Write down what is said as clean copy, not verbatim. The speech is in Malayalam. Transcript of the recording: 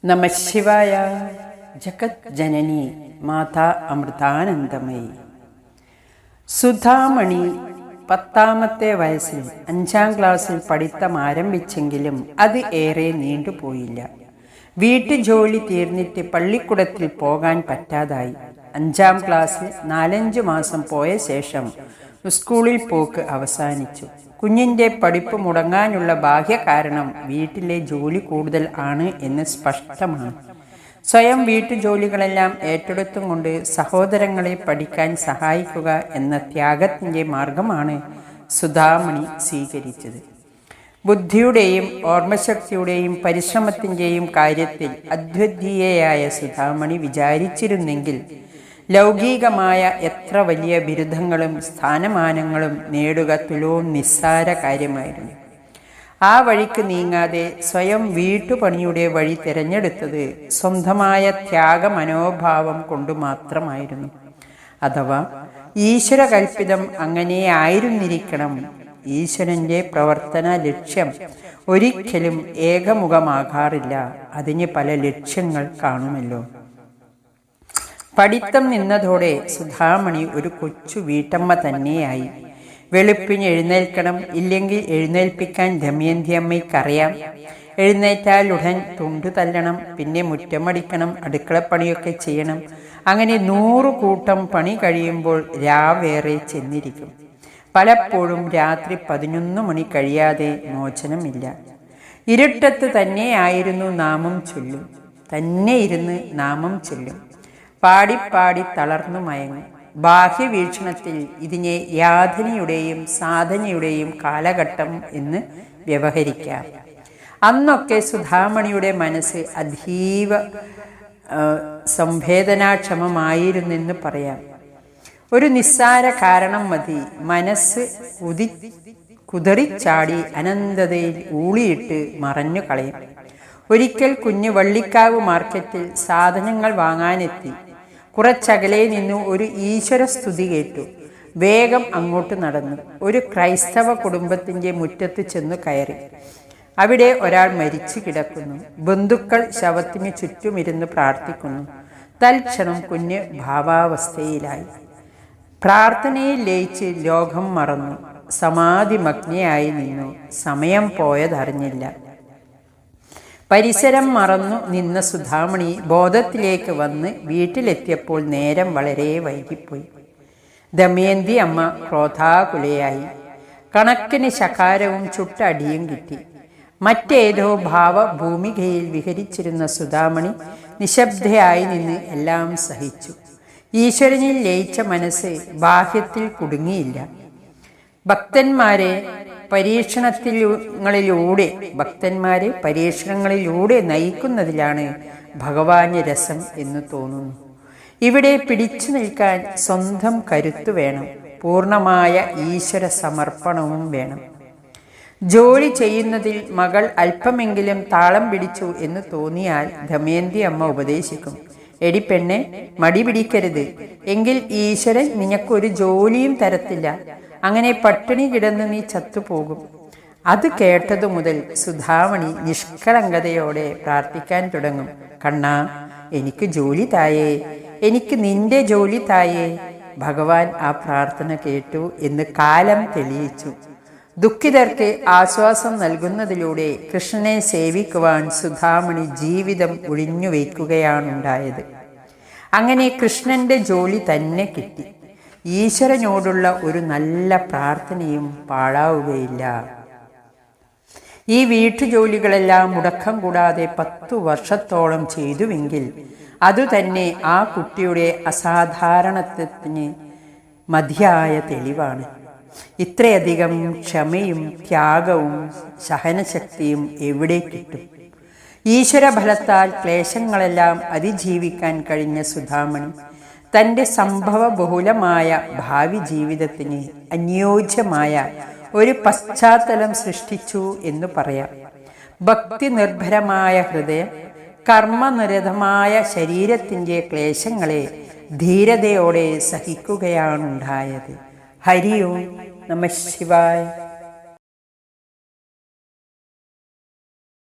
നമ ശിവായ. ജഗത് ജനനി മാതാ അമൃതാനന്ദമയി. സുധാമണി 10ാമത്തെ വയസ്സിൽ 5ാം ക്ലാസ്സിൽ പഠിത്തം ആരംഭിച്ചെങ്കിലും അത് ഏറെ നീണ്ടുപോയില്ല. വീട്ടുജോലി തീർന്നിട്ട് പള്ളിക്കൂടത്തിൽ പോകാൻ പറ്റാതായി. 5ാം ക്ലാസ്സിൽ 4-5 മാസം പോയ ശേഷം സ്കൂളിൽ പോക്ക് അവസാനിച്ചു. കുഞ്ഞിൻ്റെ പഠിപ്പ് മുടങ്ങാനുള്ള ബാഹ്യ കാരണം വീട്ടിലെ ജോലി കൂടുതൽ ആണ് എന്ന് സ്പഷ്ടമാണ്. സ്വയം വീട്ടുജോലികളെല്ലാം ഏറ്റെടുത്തും കൊണ്ട് സഹോദരങ്ങളെ പഠിക്കാൻ സഹായിക്കുക എന്ന ത്യാഗത്തിൻ്റെ മാർഗമാണ് സുധാമണി സ്വീകരിച്ചത്. ബുദ്ധിയുടെയും ഓർമ്മശക്തിയുടെയും പരിശ്രമത്തിൻ്റെയും കാര്യത്തിൽ അദ്വിതീയയായ സുധാമണി വിചാരിച്ചിരുന്നെങ്കിൽ ലൗകികമായ എത്ര വലിയ ബിരുദങ്ങളും സ്ഥാനമാനങ്ങളും നേടുക തുലോം നിസ്സാര കാര്യമായിരുന്നു. ആ വഴിക്ക് നീങ്ങാതെ സ്വയം വീട്ടുപണിയുടെ വഴി തിരഞ്ഞെടുത്തത് സ്വന്തമായ ത്യാഗ മനോഭാവം കൊണ്ട് മാത്രമായിരുന്നു. അഥവാ ഈശ്വരകൽപ്പിതം അങ്ങനെ ആയിരുന്നിരിക്കണം. ഈശ്വരൻ്റെ പ്രവർത്തന ലക്ഷ്യം ഒരിക്കലും ഏകമുഖമാകാറില്ല. അതിന് പല ലക്ഷ്യങ്ങൾ കാണുമല്ലോ. പഠിത്തം നിന്നതോടെ സുധാമണി ഒരു കൊച്ചു വീട്ടമ്മ തന്നെയായി. വെളുപ്പിന് എഴുന്നേൽക്കണം, ഇല്ലെങ്കിൽ എഴുന്നേൽപ്പിക്കാൻ ദമയന്തി അമ്മയ്ക്കറിയാം. എഴുന്നേറ്റാൽ ഉടൻ തുണ്ടു തല്ലണം, പിന്നെ മുറ്റമടിക്കണം, അടുക്കളപ്പണിയൊക്കെ ചെയ്യണം. അങ്ങനെ 100 കൂട്ടം പണി കഴിയുമ്പോൾ രാവേറെ ചെന്നിരിക്കും. പലപ്പോഴും രാത്രി 11 മണി കഴിയാതെ മോചനമില്ല. ഇരുട്ടത്ത് തന്നെയായിരുന്നു നാമം ചൊല്ലും. തന്നെ ഇരുന്ന് നാമം ചൊല്ലും. പാടി തളർന്നു മയങ്ങും. ബാഹ്യവീക്ഷണത്തിൽ ഇതിനെ യാതനയുടെയും സാധനയുടെയും കാലഘട്ടം എന്ന് വ്യവഹരിക്കാം. അന്നൊക്കെ സുധാമണിയുടെ മനസ്സ് അതീവ സംവേദനാക്ഷമമായിരുന്നെന്ന് പറയാം. ഒരു നിസ്സാര കാരണം മതി മനസ്സ് കുതറിച്ചാടി അനന്തതയിൽ ഊളിയിട്ട് മറഞ്ഞു കളയും. ഒരിക്കൽ കുഞ്ഞ് വള്ളിക്കാവ് മാർക്കറ്റിൽ സാധനങ്ങൾ വാങ്ങാനെത്തി. കുറച്ചകലെ നിന്നു ഒരു ഈശ്വര സ്തുതി കേട്ടു. വേഗം അങ്ങോട്ട് നടന്നു. ഒരു ക്രൈസ്തവ കുടുംബത്തിൻ്റെ മുറ്റത്ത് ചെന്നു കയറി. അവിടെ ഒരാൾ മരിച്ചു കിടക്കുന്നു. ബന്ധുക്കൾ ശവത്തിന് ചുറ്റുമിരുന്ന് പ്രാർത്ഥിക്കുന്നു. തൽക്ഷണം കുഞ്ഞ് ഭാവാവസ്ഥയിലായി. പ്രാർത്ഥനയിൽ ലയിച്ച് ലോകം മറന്നു. സമാധിമഗ്നയായി നിന്നു. സമയം പോയതറിഞ്ഞില്ല. പരിസരം മറന്നു നിന്ന സുധാമണി ബോധത്തിലേക്ക് വന്ന് വീട്ടിലെത്തിയപ്പോൾ നേരം വളരെ വൈകിപ്പോയി. ദമയന്തി അമ്മ ക്രോധാകുലയായി. കണക്കിന് ശകാരവും ചുട്ടടിയും കിട്ടി. മറ്റേതോ ഭാവഭൂമികയിൽ വിഹരിച്ചിരുന്ന സുധാമണി നിശബ്ദയായി നിന്ന് എല്ലാം സഹിച്ചു. ഈശ്വരനിൽ ലയിച്ച മനസ്സ് ബാഹ്യത്തിൽ കുടുങ്ങിയില്ല. ഭക്തന്മാരെ പരീക്ഷണങ്ങളിലൂടെ നയിക്കുന്നതിലാണ് ഭഗവാന് രസം എന്ന് തോന്നുന്നു. ഇവിടെ പിടിച്ചു നിൽക്കാൻ സ്വന്തം കരുത്തു വേണം. പൂർണ്ണമായ ഈശ്വര സമർപ്പണവും വേണം. ജോലി ചെയ്യുന്നതിൽ മകൾ അല്പമെങ്കിലും താളം പിടിച്ചു എന്ന് തോന്നിയാൽ ദമയന്തി അമ്മ ഉപദേശിക്കും. എടി പെണ്ണെ, മടി പിടിക്കരുത്, എങ്കിൽ ഈശ്വരൻ നിനക്കൊരു ജോലിയും തരത്തില്ല. അങ്ങനെ പട്ടിണി കിടന്ന് നീ ചത്തുപോകും. അത് കേട്ടതു മുതൽ സുധാമണി നിഷ്കളങ്കതയോടെ പ്രാർത്ഥിക്കാൻ തുടങ്ങും. കണ്ണാ, എനിക്ക് ജോലി തായേ, എനിക്ക് നിന്റെ ജോലി തായേ. ഭഗവാൻ ആ പ്രാർത്ഥന കേട്ടു എന്ന് കാലം തെളിയിച്ചു. ദുഃഖിതർക്ക് ആശ്വാസം നൽകുന്നതിലൂടെ കൃഷ്ണനെ സേവിക്കുവാൻ സുധാമണി ജീവിതം ഒഴിഞ്ഞുവയ്ക്കുകയാണുണ്ടായത്. അങ്ങനെ കൃഷ്ണന്റെ ജോലി തന്നെ കിട്ടി. ഈശ്വരനോടുള്ള ഒരു നല്ല പ്രാർത്ഥനയും പാഴാവുകയില്ല. ഈ വീട്ടുജോലികളെല്ലാം മുടക്കം കൂടാതെ 10 വർഷത്തോളം ചെയ്തുവെങ്കിൽ അതുതന്നെ ആ കുട്ടിയുടെ അസാധാരണത്വത്തിന് മതിയായ തെളിവാണ്. ഇത്രയധികം ക്ഷമയും ത്യാഗവും സഹനശക്തിയും എവിടെ കിട്ടും? ഈശ്വരഫലത്താൽ ക്ലേശങ്ങളെല്ലാം അതിജീവിക്കാൻ കഴിഞ്ഞ സുധാമണി തൻ്റെ സംഭവബഹുലമായ ഭാവി ജീവിതത്തിന് അനുയോജ്യമായ ഒരു പശ്ചാത്തലം സൃഷ്ടിച്ചു എന്ന് പറയാം. ഭക്തി നിർഭരമായ ഹൃദയം, കർമ്മനിരതമായ ശരീരത്തിൻ്റെ ക്ലേശങ്ങളെ ധീരതയോടെ സഹിക്കുകയാണുണ്ടായത്. ഹരി ഓം നമഃ ശിവായ.